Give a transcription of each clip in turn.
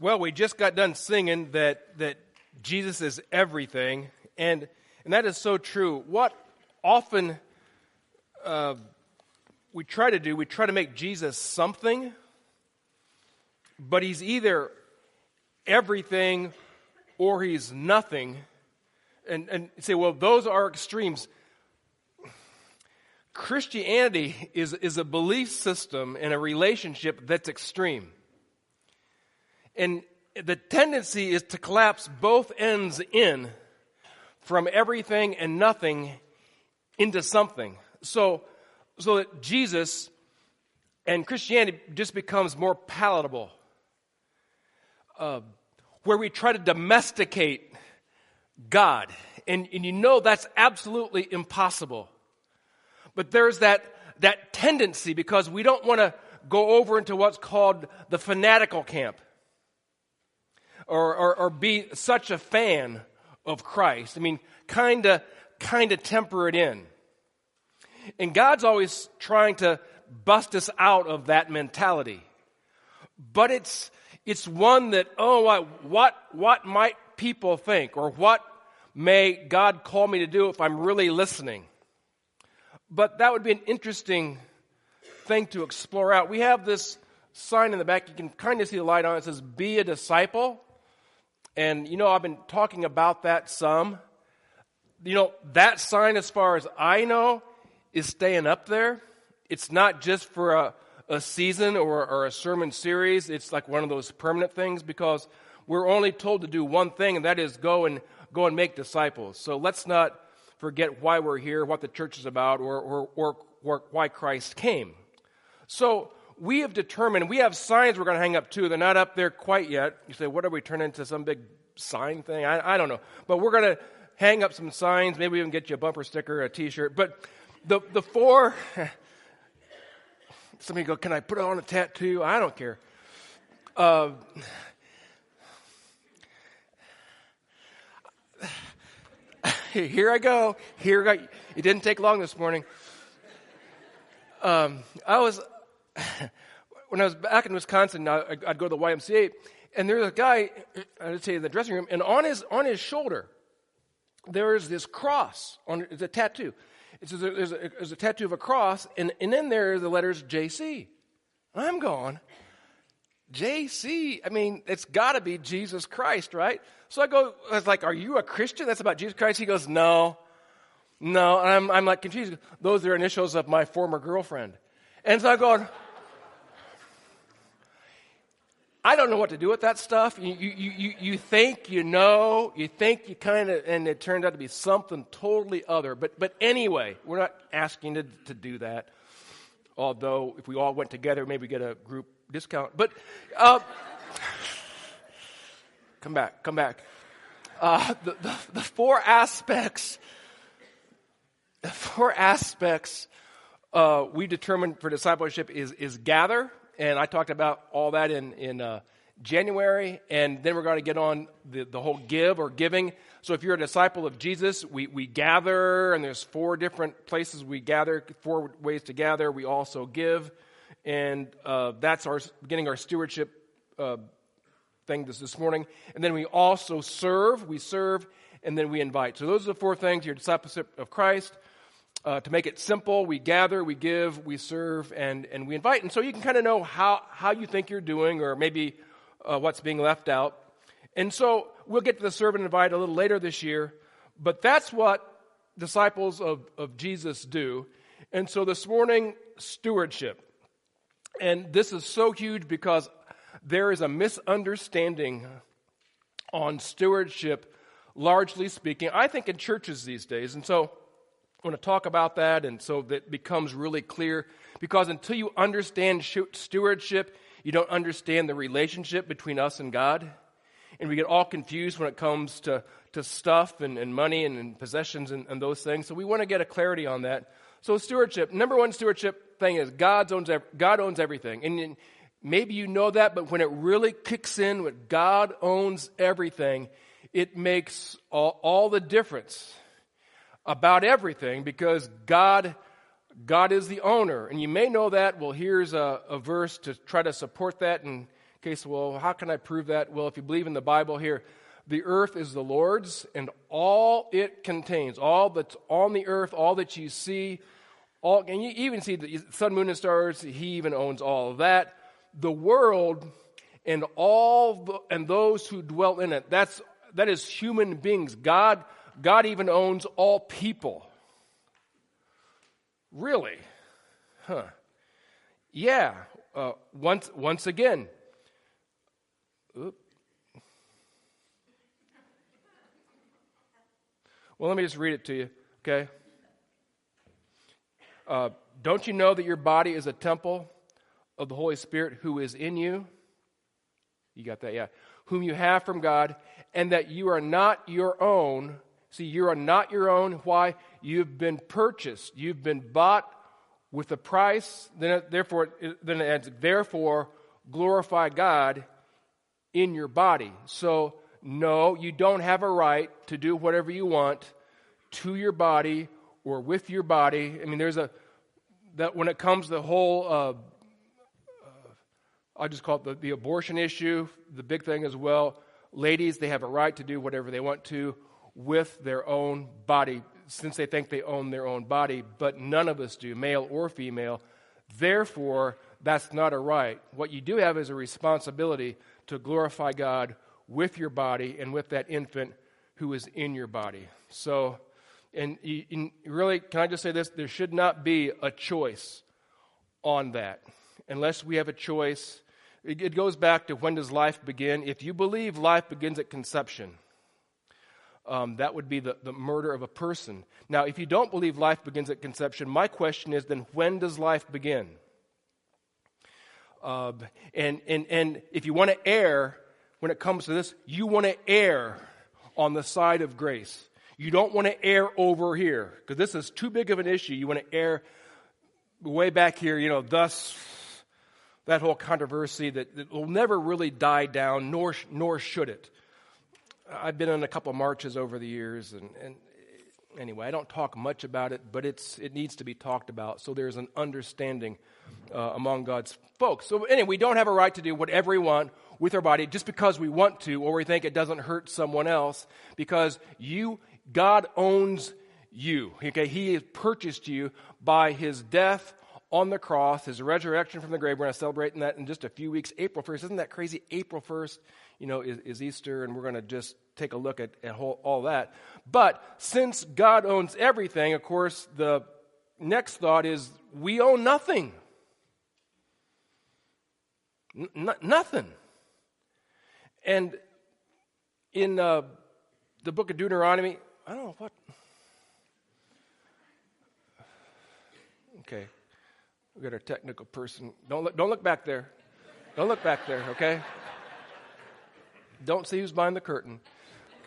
Well, we just got done singing that Jesus is everything, and that is so true. What often we try to make Jesus something, but he's either everything or he's nothing. And say, well, those are extremes. Christianity is a belief system and a relationship that's extreme. And the tendency is to collapse both ends in from everything and nothing into something. So that Jesus and Christianity just becomes more palatable. Where we try to domesticate God. And you know that's absolutely impossible. But there's that tendency because we don't want to go over into what's called the fanatical camp. Or be such a fan of Christ. I mean, kind of temper it in. And God's always trying to bust us out of that mentality. But it's one that, what might people think? Or what may God call me to do if I'm really listening? But that would be an interesting thing to explore out. We have this sign in the back. You can kind of see the light on it. It says, "Be a disciple." And, I've been talking about that some. That sign, as far as I know, is staying up there. It's not just for a season or a sermon series. It's like one of those permanent things because we're only told to do one thing, and that is go and make disciples. So let's not forget why we're here, what the church is about, or why Christ came. So we have determined, we have signs we're going to hang up too. They're not up there quite yet. You say, what are we turning into some big sign thing? I don't know. But we're going to hang up some signs. Maybe we even get you a bumper sticker, a t-shirt. But the four, somebody go, can I put it on a tattoo? I don't care. Here I go. It didn't take long this morning. When I was back in Wisconsin, I'd go to the YMCA, and there's a guy, I'd say in the dressing room, and on his shoulder, there is this cross. It's a tattoo. There's a tattoo of a cross, and in there are the letters JC. I'm going, JC? I mean, it's got to be Jesus Christ, right? So I was like, are you a Christian? That's about Jesus Christ? He goes, no. And I'm like confused. Those are initials of my former girlfriend. And so I go, I don't know what to do with that stuff. You think you know, you think you kind of, and it turned out to be something totally other. But anyway, we're not asking to do that. Although if we all went together, maybe get a group discount. But come back. The four aspects. The four aspects we determined for discipleship is gather. And I talked about all that in January. And then we're going to get on the whole give or giving. So if you're a disciple of Jesus, we gather. And there's four different places we gather, four ways to gather. We also give. And that's beginning our stewardship thing this morning. And then we also serve. We serve. And then we invite. So those are the four things. Your discipleship of Christ. To make it simple, we gather, we give, we serve, and we invite. And so you can kind of know how you think you're doing or maybe what's being left out. And so we'll get to the serve and invite a little later this year. But that's what disciples of Jesus do. And so this morning, stewardship. And this is so huge because there is a misunderstanding on stewardship, largely speaking, I think in churches these days. And so I want to talk about that, and so that becomes really clear. Because until you understand stewardship, you don't understand the relationship between us and God. And we get all confused when it comes to stuff and money and possessions and those things. So we want to get a clarity on that. So stewardship, number one stewardship thing is God owns everything. And maybe you know that, but when it really kicks in, when God owns everything, it makes all the difference about everything because God is the owner. And you may know that. Well, here's a verse to try to support that and Okay, so well, how can I prove that? Well, if you believe in the Bible here, the earth is the Lord's and all it contains, all that's on the earth, all that you see, and you even see the sun, moon, and stars, he even owns all of that. The world and and those who dwell in it, that is human beings. God even owns all people. Really? Huh. Yeah. Once again. Oop. Well, let me just read it to you, okay? Don't you know that your body is a temple of the Holy Spirit who is in you? You got that, yeah. Whom you have from God, and that you are not your own. See, you are not your own. Why? You've been purchased. You've been bought with a price. Therefore, glorify God in your body. So, no, you don't have a right to do whatever you want to your body or with your body. I mean, that when it comes to the whole, I just call it the abortion issue, the big thing as well. Ladies, they have a right to do whatever they want to with their own body, since they think they own their own body, but none of us do, male or female. Therefore, that's not a right. What you do have is a responsibility to glorify God with your body and with that infant who is in your body. So, and really, can I just say this? There should not be a choice on that. Unless we have a choice, it goes back to when does life begin? If you believe life begins at conception, that would be the murder of a person. Now, if you don't believe life begins at conception, my question is then when does life begin? And if you want to err when it comes to this, you want to err on the side of grace. You don't want to err over here, because this is too big of an issue. You want to err way back here, thus that whole controversy that will never really die down, nor should it. I've been on a couple of marches over the years, and anyway, I don't talk much about it, but it needs to be talked about, so there's an understanding among God's folks. So anyway, we don't have a right to do whatever we want with our body just because we want to, or we think it doesn't hurt someone else, because God owns you. Okay, He has purchased you by His death on the cross, His resurrection from the grave. We're going to celebrate that in just a few weeks. April 1st, isn't that crazy? April 1st, is Easter, and we're going to just take a look at all that. But since God owns everything, of course, the next thought is we own nothing. Nothing. And in the book of Deuteronomy, I don't know what. Okay, we got our technical person. Don't look back there. Don't look back there. Okay. Don't see who's behind the curtain.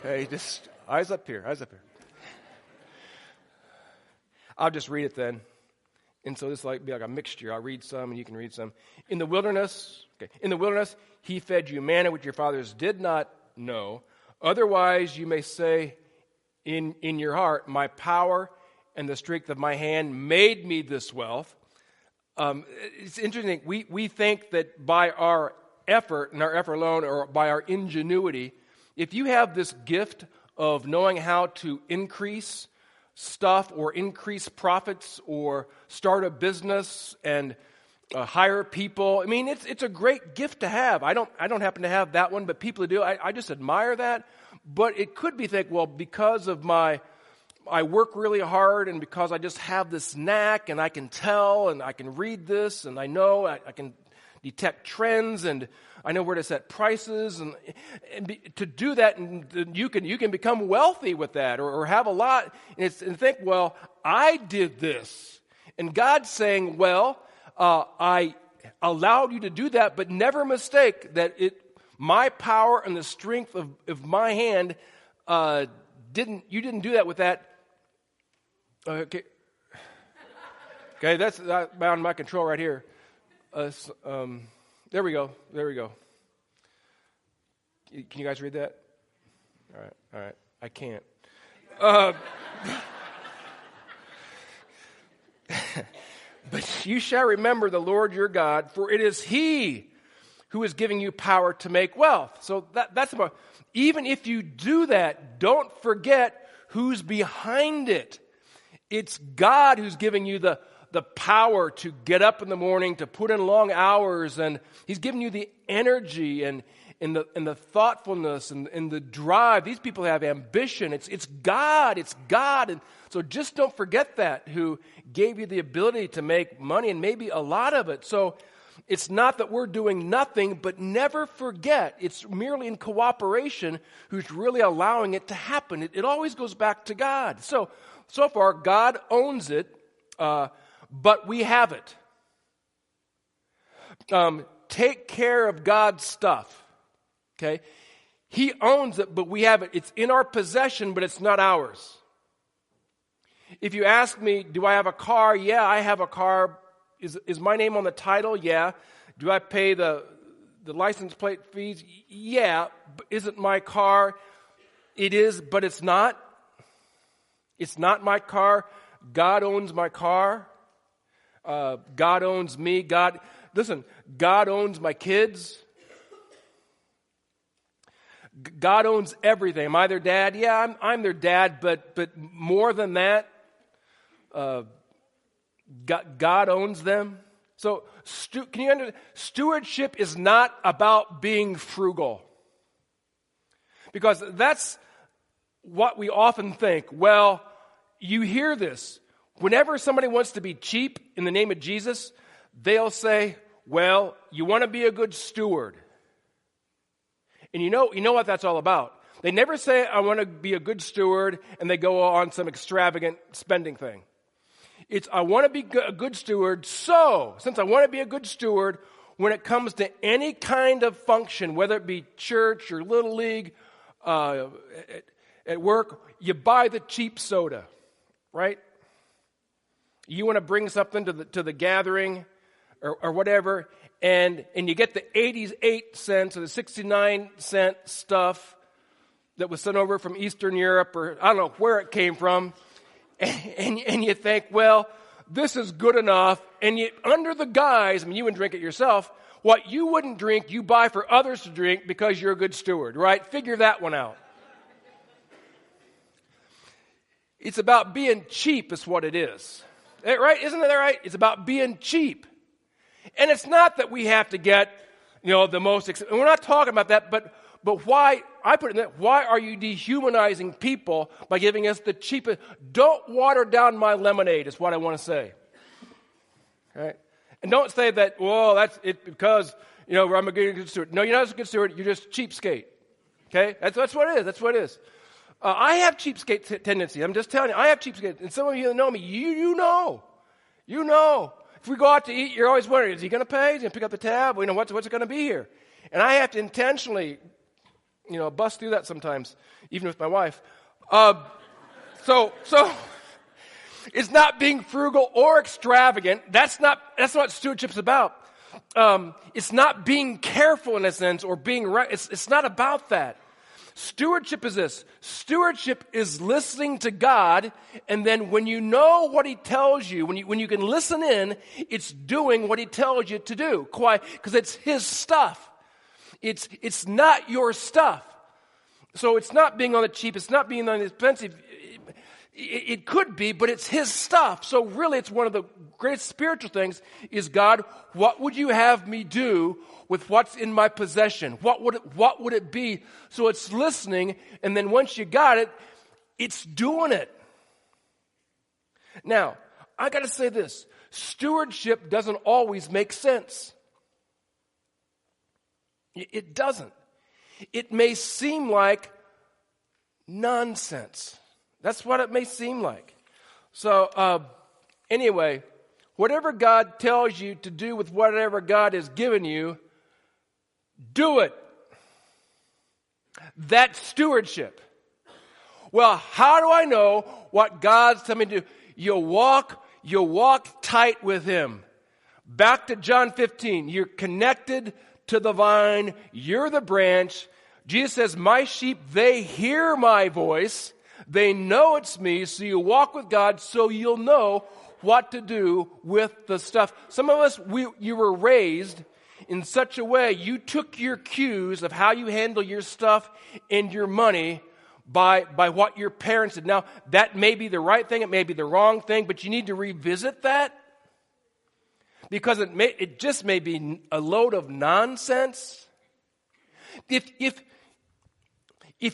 Okay, just eyes up here. Eyes up here. I'll just read it then. And so this will be like a mixture. I'll read some and you can read some. In the wilderness, He fed you manna which your fathers did not know. Otherwise you may say in your heart, my power and the strength of my hand made me this wealth. It's interesting. We think that by our effort and our effort alone, or by our ingenuity, if you have this gift of knowing how to increase stuff or increase profits or start a business and hire people, I mean, it's a great gift to have. I don't happen to have that one, but people who do, I just admire that. But it could be because of I work really hard, and because I just have this knack, and I can tell, and I can read this, and I know I can detect trends, and I know where to set prices, and to do that, and you can become wealthy with that, or have a lot, and think, well, I did this, and God's saying, well, I allowed you to do that, but never mistake that my power and the strength of my hand you didn't do that with that. Okay, that's beyond my control right here. There we go. Can you guys read that? All right. I can't. But you shall remember the Lord your God, for it is He who is giving you power to make wealth. So that's about, even if you do that, don't forget who's behind it. It's God who's giving you the power to get up in the morning, to put in long hours, and He's giving you the energy and the thoughtfulness and the drive. These people have ambition. It's God. It's God. And so just don't forget that, who gave you the ability to make money, and maybe a lot of it. So it's not that we're doing nothing, but never forget it's merely in cooperation who's really allowing it to happen. It always goes back to God. So far, God owns it, but we have it. Take care of God's stuff. Okay? He owns it, but we have it. It's in our possession, but it's not ours. If you ask me, do I have a car? Yeah, I have a car. Is my name on the title? Yeah. Do I pay the license plate fees? Yeah. But is it my car? It is, but it's not. It's not my car. God owns my car. God owns me. God owns my kids. God owns everything. Am I their dad? Yeah, I'm their dad, but more than that, God owns them. So can you understand? Stewardship is not about being frugal. Because that's what we often think. Well, you hear this. Whenever somebody wants to be cheap in the name of Jesus, they'll say, well, you want to be a good steward. And you know what that's all about. They never say, I want to be a good steward, and they go on some extravagant spending thing. It's, I want to be a good steward, so, since I want to be a good steward, when it comes to any kind of function, whether it be church or Little League, at work, you buy the cheap soda, right? You want to bring something to the gathering or whatever, and you get the 88 cents or the 69-cent stuff that was sent over from Eastern Europe, or I don't know where it came from, and you think, well, this is good enough, and you, under the guise, I mean, you wouldn't drink it yourself, what you wouldn't drink, you buy for others to drink because you're a good steward, right? Figure that one out. It's about being cheap is what it is. Right? Isn't that right? It's about being cheap. And it's not that we have to get, the most, we're not talking about that, but why, I put it in that, why are you dehumanizing people by giving us the cheapest? Don't water down my lemonade is what I want to say. Right? And don't say that, well, that's it because, I'm a good steward. No, you're not a good steward, you're just cheapskate. Okay? That's what it is. That's what it is. I have cheapskate tendency. I'm just telling you, I have cheapskate. And some of you that know me, you know. If we go out to eat, you're always wondering, is he going to pay? Is he going to pick up the tab? What's it going to be here? And I have to intentionally, bust through that sometimes, even with my wife. So it's not being frugal or extravagant. That's not what stewardship's about. It's not being careful in a sense or being right. It's not about that. Stewardship is this. Stewardship is listening to God, and then when you know what He tells you, when you can listen in, it's doing what He tells you to do. Why? Because it's His stuff. It's not your stuff. So it's not being on the cheap. It's not being on the expensive. It could be, but it's His stuff. So really, it's one of the greatest spiritual things is, God, what would you have me do with what's in my possession? What would it be? So it's listening, and then once you got it, it's doing it. Now, I got to say this. Stewardship doesn't always make sense. It doesn't. It may seem like nonsense. That's what it may seem like. So, anyway, whatever God tells you to do with whatever God has given you, do it. That's stewardship. Well, how do I know what God's telling me to do? You walk tight with Him. Back to John 15. You're connected to the vine. You're the branch. Jesus says, my sheep, they hear my voice. They know it's me. So you walk with God so you'll know what to do with the stuff. Some of us, you were raised in such a way you took your cues of how you handle your stuff and your money by what your parents did. Now, that may be the right thing, it may be the wrong thing, but you need to revisit that because it just may be a load of nonsense. If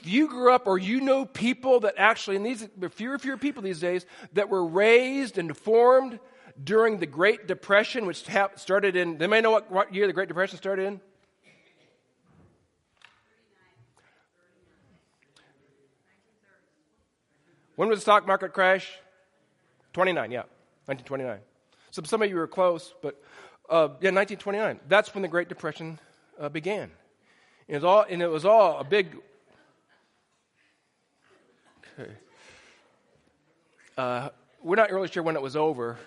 you grew up or you know people that actually, and these fewer people these days, that were raised and formed during the Great Depression, which started in, they may know what year the Great Depression started in? When was the stock market crash? 1929. So some of you were close, but 1929. That's when the Great Depression began. It was all a big. Okay. We're not really sure when it was over.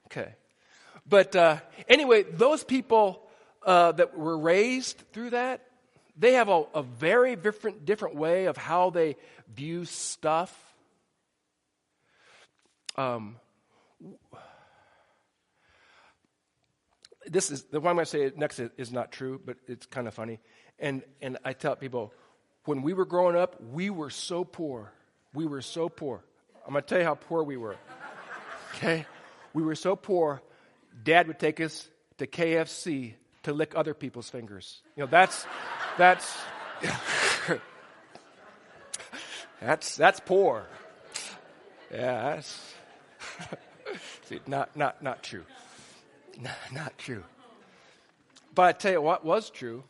Okay, but anyway, those people that were raised through that, they have a very different way of how they view stuff. This is the one I'm going to say next is not true, but it's kind of funny. And I tell people, when we were growing up, we were so poor. We were so poor. I'm going to tell you how poor we were. Okay? We were so poor, Dad would take us to KFC to lick other people's fingers. You know, that's that's poor. Yeah, that's see, not true. Not true. But I tell you what was true.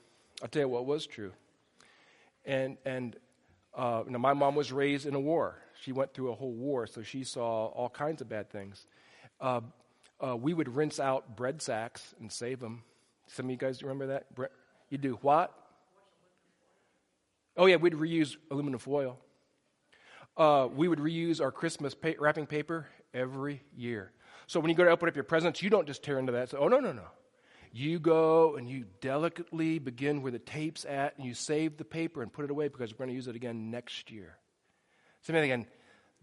And my mom was raised in a war. She went through a whole war, so she saw all kinds of bad things. We would rinse out bread sacks and save them. Some of you guys remember that? You do what? Oh, yeah, we'd reuse aluminum foil. We would reuse our Christmas wrapping paper every year. So when you go to open up your presents, you don't just tear into that. So, oh, no. You go and you delicately begin where the tape's at, and you save the paper and put it away because we're going to use it again next year. Somebody again,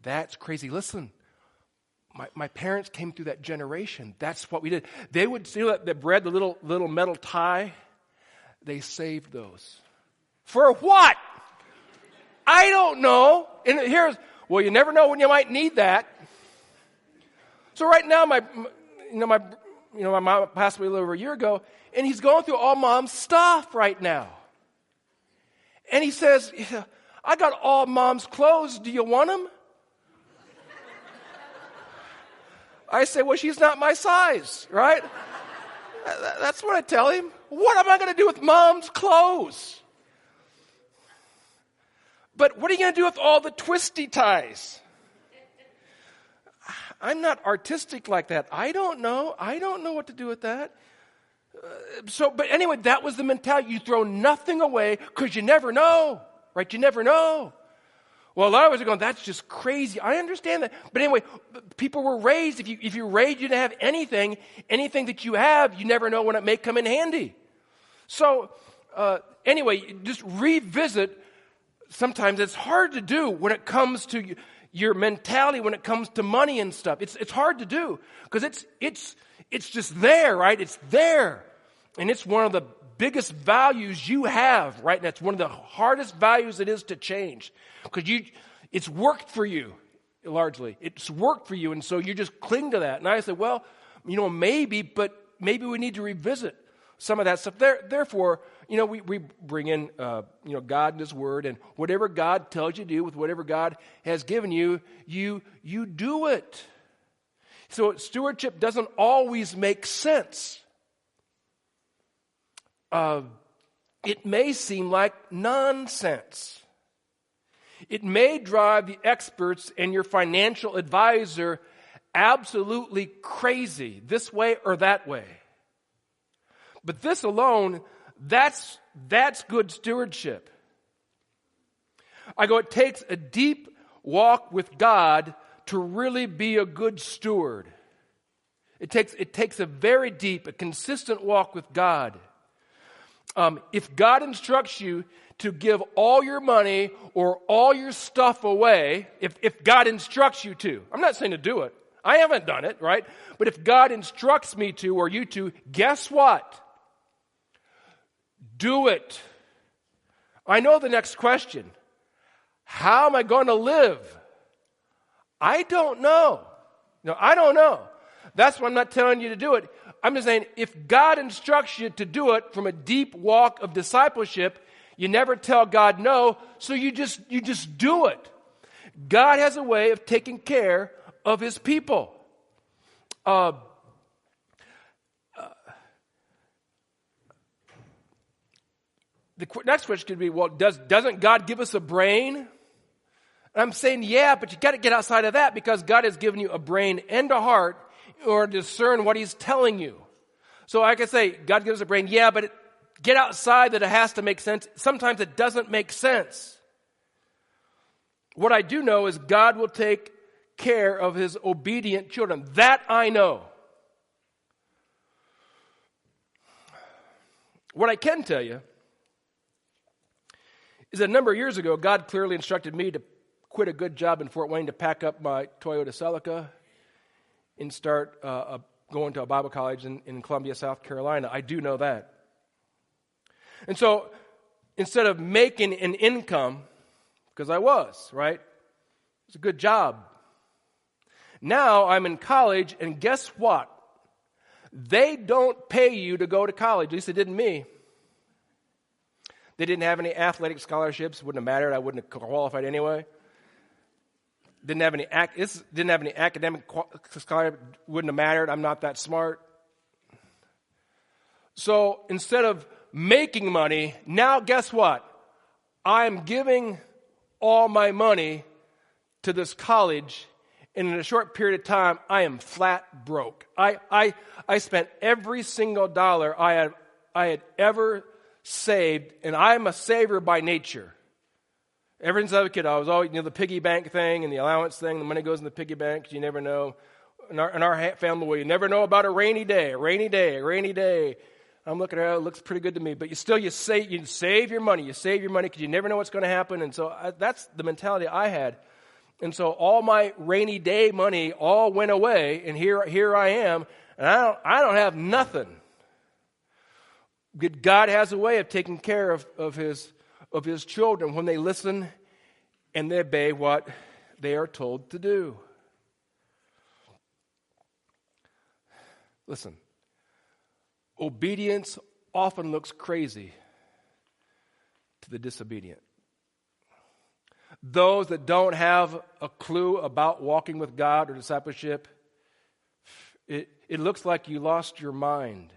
that's crazy. Listen, my parents came through that generation. That's what we did. They would see the bread, the little metal tie. They saved those. For what? I don't know. And you never know when you might need that. So right now, my mom passed away a little over a year ago, and he's going through all Mom's stuff right now. And he says, I got all Mom's clothes. Do you want them? I say, well, she's not my size, right? That's what I tell him. What am I going to do with Mom's clothes? But what are you going to do with all the twisty ties? I'm not artistic like that. I don't know what to do with that. But anyway, that was the mentality. You throw nothing away because you never know, right? You never know. Well, a lot of us are going, that's just crazy. I understand that. But anyway, people were raised. If you're raised, you didn't have anything that you have, you never know when it may come in handy. So anyway, just revisit. Sometimes it's hard to do when it comes to your mentality, when it comes to money and stuff. It's hard to do because it's just there, right? It's there. And it's one of the biggest values you have, right? And that's one of the hardest values it is to change because it's worked for you largely. It's worked for you, and so you just cling to that. And I said, well, maybe we need to revisit some of that stuff. Therefore, we bring in, God and His Word, and whatever God tells you to do with whatever God has given you, you do it. So stewardship doesn't always make sense. It may seem like nonsense. It may drive the experts and your financial advisor absolutely crazy, this way or that way. But this alone, that's good stewardship. It takes a deep walk with God to really be a good steward. It takes a very deep, a consistent walk with God. If God instructs you to give all your money or all your stuff away, if God instructs you to, I'm not saying to do it. I haven't done it, right? But if God instructs me to or you to, guess what? Do it. I know the next question. How am I going to live? I don't know. No, I don't know. That's why I'm not telling you to do it. I'm just saying, if God instructs you to do it from a deep walk of discipleship, you never tell God no, so you just do it. God has a way of taking care of his people. The next question could be, well, doesn't God give us a brain? And I'm saying, yeah, but you got to get outside of that because God has given you a brain and a heart in order to discern what he's telling you. So I can say, God gives a brain, yeah, but get outside that it has to make sense. Sometimes it doesn't make sense. What I do know is God will take care of his obedient children. That I know. What I can tell you is that a number of years ago, God clearly instructed me to quit a good job in Fort Wayne to pack up my Toyota Celica and start going to a Bible college in Columbia, South Carolina. I do know that. And so instead of making an income, because I was, right? It was a good job. Now I'm in college, and guess what? They don't pay you to go to college. At least they didn't me. They didn't have any athletic scholarships. Wouldn't have mattered. I wouldn't have qualified anyway. Didn't have any academic scholarship. Wouldn't have mattered. I'm not that smart. So instead of making money, now guess what? I'm giving all my money to this college, and in a short period of time, I am flat broke. I spent every single dollar I had ever saved, and I'm a saver by nature. Ever since I was a kid, I was always, the piggy bank thing and the allowance thing. The money goes in the piggy bank. You never know. In our family, well, you never know about a rainy day. I'm looking at it, it looks pretty good to me. But you save your money. You save your money because you never know what's going to happen. And so that's the mentality I had. And so all my rainy day money all went away, and here I am, and I don't have nothing. God has a way of taking care of his children when they listen and they obey what they are told to do. Listen, obedience often looks crazy to the disobedient. Those that don't have a clue about walking with God or discipleship, it looks like you lost your mind.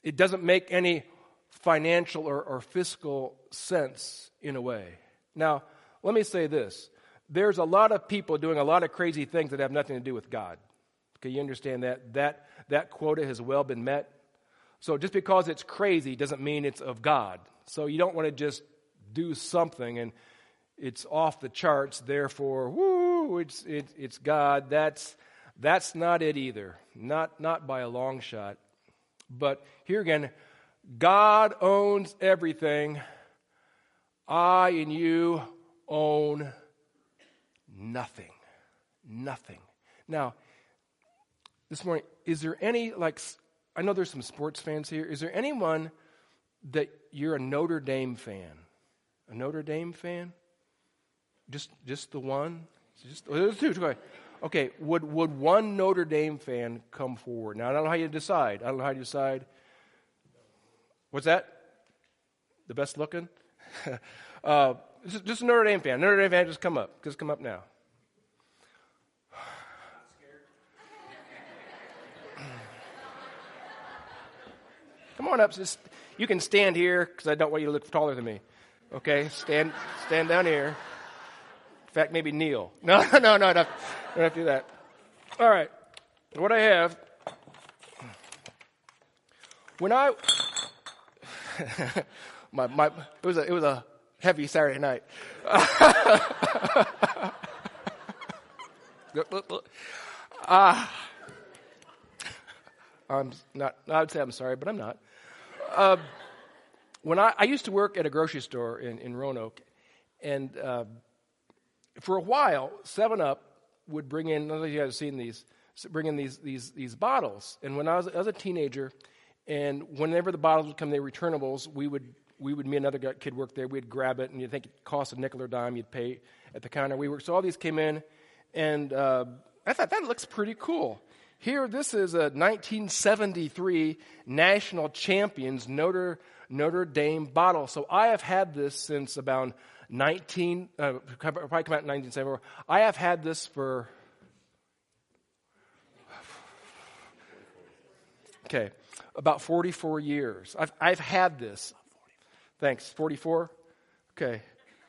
It doesn't make any financial or fiscal sense in a way. Now, let me say this. There's a lot of people doing a lot of crazy things that have nothing to do with God. Okay, you understand that quota has well been met. So just because it's crazy doesn't mean it's of God. So you don't want to just do something and it's off the charts, therefore, it's God. That's not it either. Not by a long shot. But here again, God owns everything. I and you own nothing. Nothing. Now, this morning, is there any, I know there's some sports fans here. Is there anyone that you're a Notre Dame fan? A Notre Dame fan? Just the one? There's two. Okay, would one Notre Dame fan come forward? Now, I don't know how you decide. What's that? The best looking? Just a Notre Dame fan. Notre Dame fan, just come up. Just come up now. Come on up. You can stand here because I don't want you to look taller than me. Okay, stand down here. In fact, maybe kneel. No, don't have to do that. All right. What I have, when I, it was a heavy Saturday night. I'm not. I would say I'm sorry, but I'm not. When I used to work at a grocery store in Roanoke, and for a while, 7-Up would bring in, I don't know if you guys have seen these, bring in these bottles. And when I was a teenager, and whenever the bottles would come, they were returnables, me and another kid worked there, we'd grab it, and you'd think it cost a nickel or dime, you'd pay at the counter. So all these came in, and I thought, that looks pretty cool. Here, this is a 1973 National Champions Notre Dame bottle. So I have had this since about probably come out in 1974. I have had this for, about 44 years. I've had this. Thanks, 44? Okay.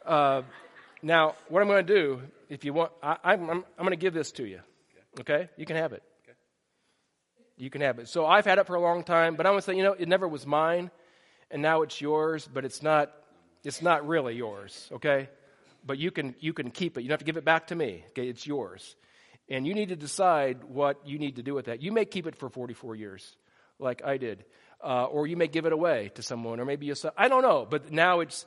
Now, what I'm going to do, if you want, I'm going to give this to you. Okay? You can have it. You can have it. So I've had it for a long time, but I'm going to say, it never was mine, and now it's yours, but it's not really yours, okay? But you can keep it. You don't have to give it back to me. Okay, it's yours. And you need to decide what you need to do with that. You may keep it for 44 years, like I did. Or you may give it away to someone, or maybe I don't know, but now it's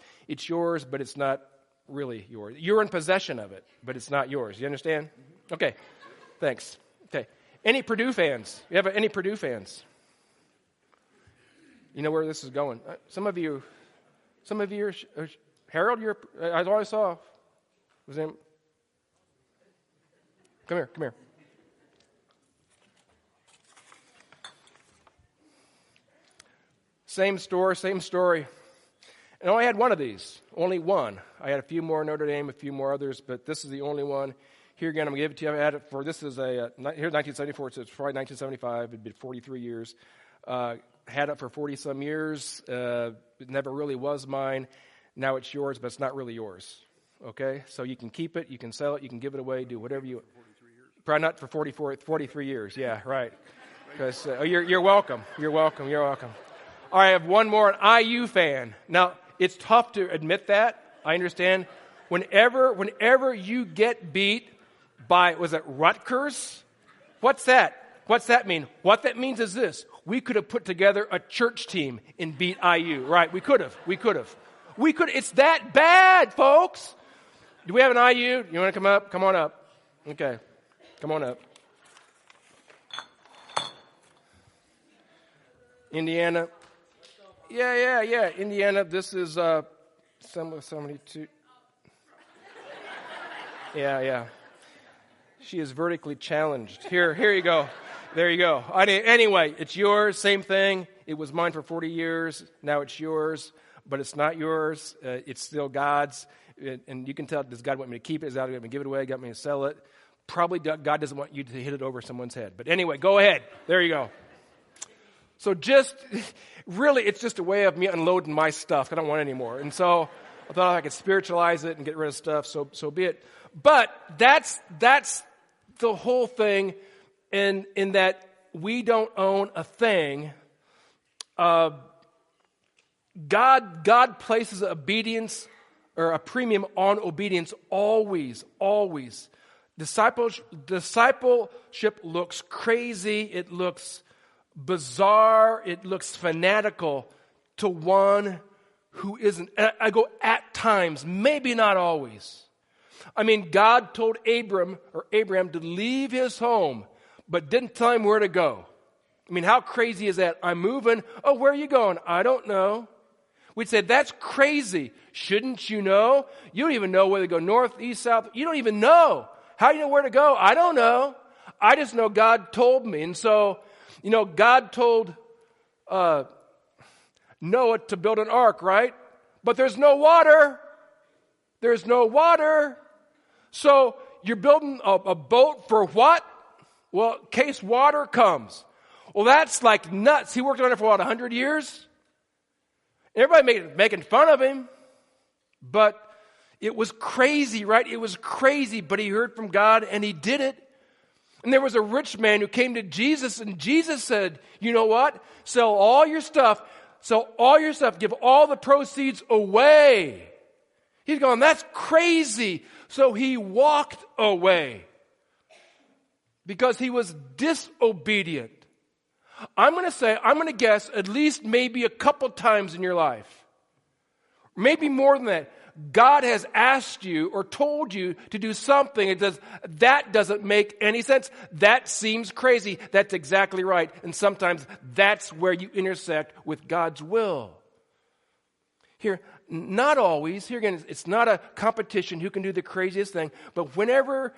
yours, but it's not really yours. You're in possession of it, but it's not yours. You understand? Okay. Thanks. Okay. Any Purdue fans? You have any Purdue fans? You know where this is going. Some of you are, Harold, I always saw. Was him? Come here. Same store, same story. And I only had one of these. Only one. I had a few more Notre Dame, a few more others, but this is the only one. Here again, I'm going to give it to you. I've had it for, this is here's 1974, so it's probably 1975. It'd been 43 years. Had it for 40-some years. It never really was mine. Now it's yours, but it's not really yours. Okay? So you can keep it, you can sell it, you can give it away, do whatever you... Probably not for 43 years. Yeah, right. Because you're welcome. You're welcome. All right, I have one more, an IU fan. Now, it's tough to admit that. I understand. Whenever you get beat by, was it Rutgers? What's that? What's that mean? What that means is this. We could have put together a church team and beat IU. Right, we could have. It's that bad, folks. Do we have an IU? You want to come up? Come on up. Okay. Come on up. Indiana. Yeah. Indiana, this is 72. Yeah. She is vertically challenged. Here you go. There you go. Anyway, it's yours. Same thing. It was mine for 40 years. Now it's yours, but it's not yours. It's still God's. And you can tell, does God want me to keep it? Does God want me to give it away? God want me to sell it? Probably God doesn't want you to hit it over someone's head. But anyway, go ahead. There you go. So really, it's just a way of me unloading my stuff. I don't want any more. And so I thought I could spiritualize it and get rid of stuff, so be it. But that's the whole thing in that we don't own a thing. God places obedience or a premium on obedience always. Discipleship looks crazy. It looks bizarre. It looks fanatical to one who isn't. I go at times, maybe not always. I mean, God told Abraham to leave his home, but didn't tell him where to go. I mean, how crazy is that? I'm moving. Oh, where are you going? I don't know. We'd say, that's crazy. Shouldn't you know? You don't even know whether to go north, east, south. You don't even know. How do you know where to go? I don't know. I just know God told me. And so, God told Noah to build an ark, right? But there's no water. There's no water. So you're building a boat for what? Well, in case water comes. Well, that's like nuts. He worked on it for 100 years? Everybody making fun of him. But it was crazy, right? It was crazy, but he heard from God and he did it. And there was a rich man who came to Jesus, and Jesus said, you know what? Sell all your stuff, give all the proceeds away. He's going, that's crazy. So he walked away because he was disobedient. I'm going to guess at least maybe a couple times in your life, maybe more than that. God has asked you or told you to do something, that doesn't make any sense. That seems crazy. That's exactly right. And sometimes that's where you intersect with God's will. Here, not always. Here again, it's not a competition who can do the craziest thing. But whenever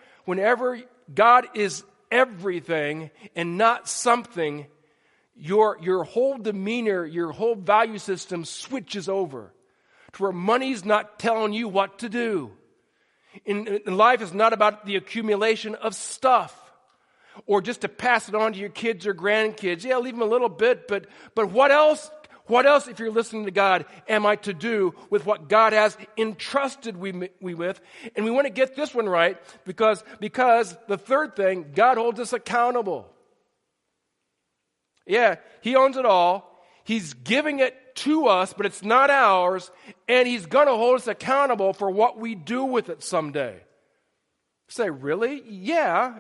God is everything and not something, your whole demeanor, your whole value system switches over to where money's not telling you what to do. In life is not about the accumulation of stuff or just to pass it on to your kids or grandkids. Yeah, leave them a little bit, but what else? What else, if you're listening to God, am I to do with what God has entrusted we with? And we want to get this one right because the third thing, God holds us accountable. Yeah, He owns it all. He's giving it to us, but it's not ours. And He's going to hold us accountable for what we do with it someday. Say, really? Yeah,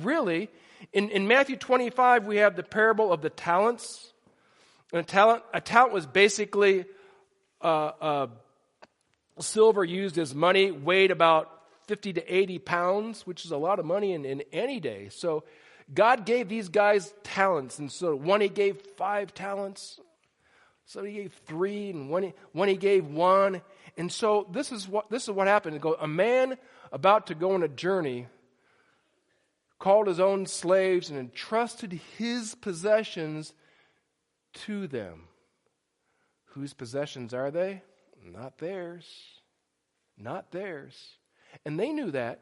really. In Matthew 25, we have the parable of the talents. And a talent was basically silver used as money, weighed about 50 to 80 pounds, which is a lot of money in any day. So God gave these guys talents. And so one He gave 5 talents, so He gave 3, and one He gave 1. And so this is what happened. A man about to go on a journey called his own slaves and entrusted his possessions to them. Whose possessions are they? Not theirs. Not theirs. And they knew that.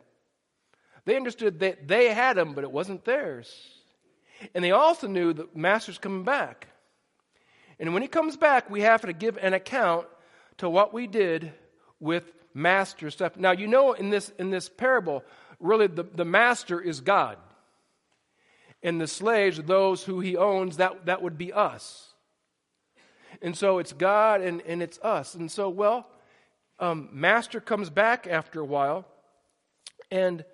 They understood that they had them, but it wasn't theirs. And they also knew the master's coming back. And when He comes back, we have to give an account to what we did with master stuff. Now, you know, in this parable, really the master is God. And the slaves are those who He owns, that would be us. And so it's God and it's us. And so, master comes back after a while, and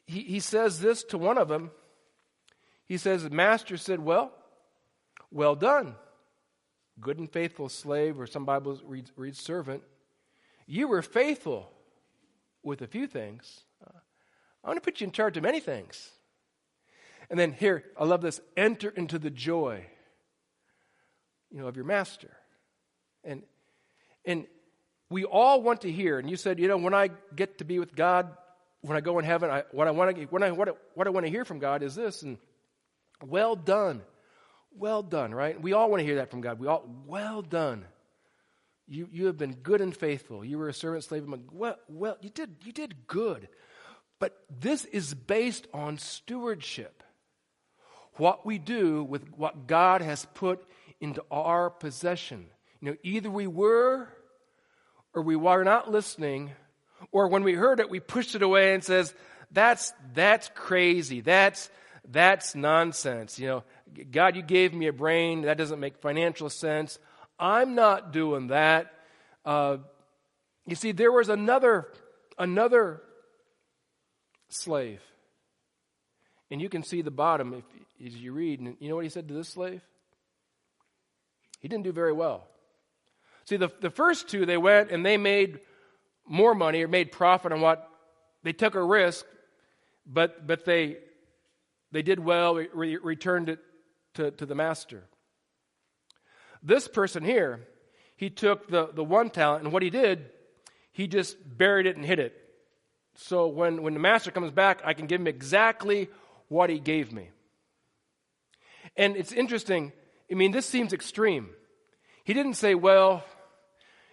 he says this to one of them. He says, the master said, well done, good and faithful slave, or some Bibles read servant. You were faithful with a few things. I'm going to put you in charge of many things. And then here, I love this, enter into the joy, of your master. And we all want to hear, and you said, when I get to be with God, when I go in heaven, what I want to hear from God is this, and well done, right? We all want to hear that from God. Well done. You have been good and faithful. You were a servant slave. Well, you did good. But this is based on stewardship. What we do with what God has put into our possession. Either we were or we were not listening, or when we heard it, we pushed it away and says, that's crazy. That's nonsense. God, you gave me a brain. That doesn't make financial sense. I'm not doing that. You see, there was another slave. And you can see the bottom as you read. And you know what he said to this slave? He didn't do very well. See, the first two, they went and they made more money or made profit on what they took a risk, but they did well, returned it to the master. This person here, he took the 1 talent, and what he did, he just buried it and hid it. So when the master comes back, I can give him exactly what he gave me. And it's interesting. This seems extreme. He didn't say,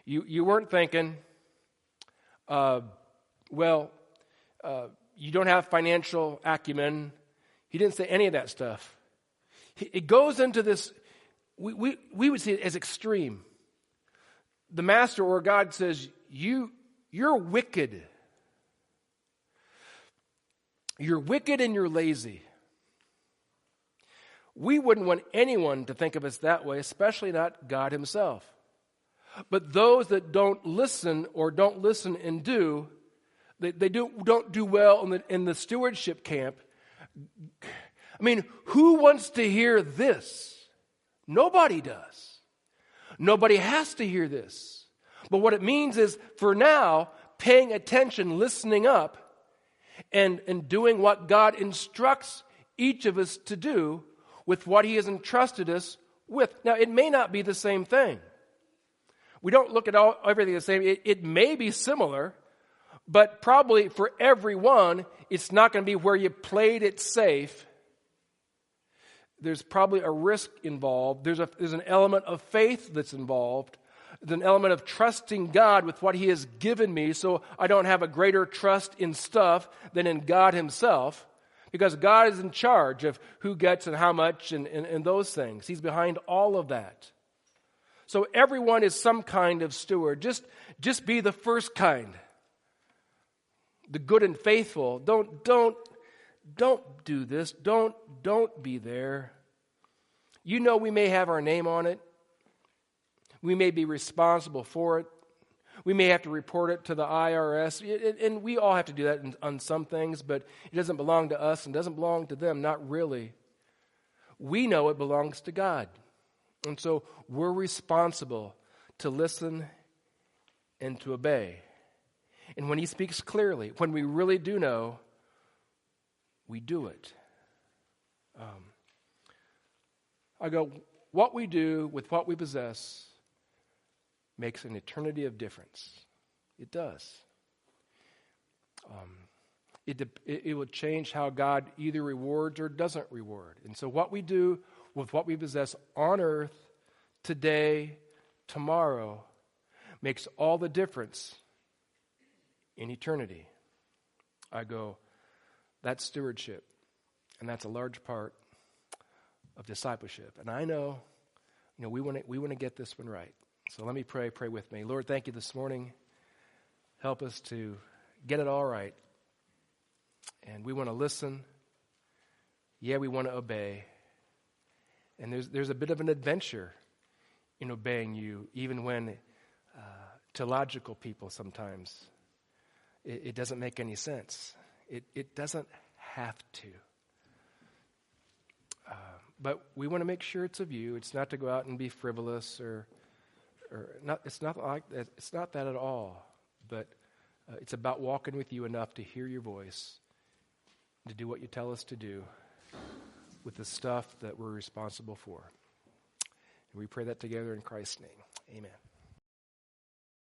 you weren't thinking. You don't have financial acumen. He didn't say any of that stuff. It goes into this, we would see it as extreme. The master or God says, you're wicked. You're wicked and you're lazy. We wouldn't want anyone to think of us that way, especially not God Himself. But those that don't listen and do, they don't do well in the stewardship camp. Who wants to hear this? Nobody does. Nobody has to hear this. But what it means is, for now, paying attention, listening up, and doing what God instructs each of us to do with what he has entrusted us with. Now, it may not be the same thing. We don't look at everything the same. It may be similar, but probably for everyone, it's not going to be where you played it safe. There's probably a risk involved. There's an element of faith that's involved. There's an element of trusting God with what he has given me, so I don't have a greater trust in stuff than in God himself, because God is in charge of who gets and how much and those things. He's behind all of that. So everyone is some kind of steward. Just be the first kind. The good and faithful. Don't do this. Don't be there. You know, we may have our name on it. We may be responsible for it. We may have to report it to the IRS. And we all have to do that on some things, but it doesn't belong to us and doesn't belong to them, not really. We know it belongs to God. And so we're responsible to listen and to obey. And when he speaks clearly, when we really do know, we do it. I go, what we do with what we possess makes an eternity of difference. It does. It will change how God either rewards or doesn't reward. And so what we do with what we possess on earth today, tomorrow, makes all the difference in eternity. I go, that's stewardship, and that's a large part of discipleship. And I know, we want to get this one right. So let me pray with me. Lord, thank you this morning. Help us to get it all right. And we want to listen. Yeah, we want to obey. And there's a bit of an adventure in obeying you, even when to logical people sometimes it doesn't make any sense. It doesn't have to. But we want to make sure it's of you. It's not to go out and be frivolous or not. It's not like that. It's not that at all. But it's about walking with you enough to hear your voice, to do what you tell us to do with the stuff that we're responsible for. And we pray that together in Christ's name. Amen.